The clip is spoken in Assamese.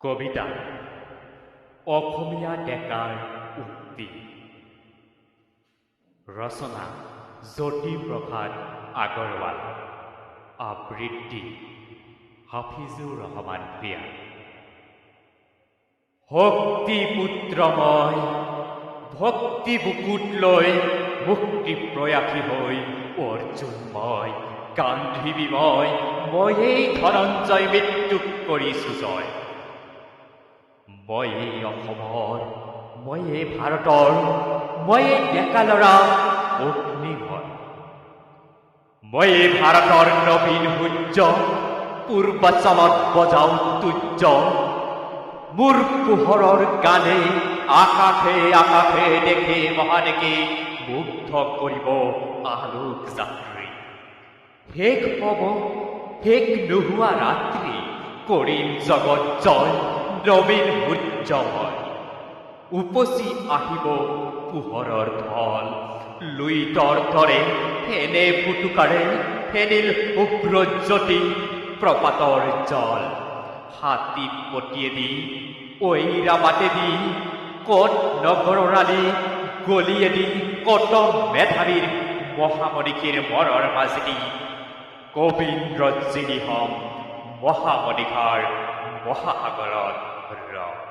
কবিতা অসমীয়া ডেকাৰ উক্তি ৰচনা জ্যোতিপ্ৰসাদ আগৰৱাল আবৃত্তি হাফিজুৰ ৰহমান ভূঞা শক্তি পুত্ৰময় ভক্তি বুকুত লৈ মুক্তি প্ৰয়াসী হৈ অৰ্জুনময় গান্ধী বিময় ময়েই ধনঞ্জয় মৃত্যুক কৰিছো জয় ময়ে অসমৰ ময়ে ভাৰতৰ ময়ে ডেকা ল'ৰা অগ্নিময় ময়ে ভাৰতৰ নবীন সূৰ্য পূৰ্বাঞ্চলত বজাও তুৰ্য মোৰ পোহৰৰ গানে আকাশে আকাশে দেখে মহাদেশে মুগ্ধ কৰিব আলোক যাত্ৰী শেষ হ'ব শেষ নোহোৱা ৰাত্ৰি কৰিম জগত জয় নবীন সূৰ্যময় উপচি আহিব পোহৰৰ ঢল লুইতৰ দৰে ফেনে ফুটুকাৰে ফেনিল উগ্ৰজ্যোতি প্ৰপাতৰ জল হাতী পতিয়েদি ঐৰা বাটেদি কত নগৰালী গলিয়েদি কত মেধাৱীৰ মহামনিষীৰ মৰৰ মাজেদি কবীন্দ্ৰ জিনিহম মহামনিষাৰ মহাসাগৰত ৰ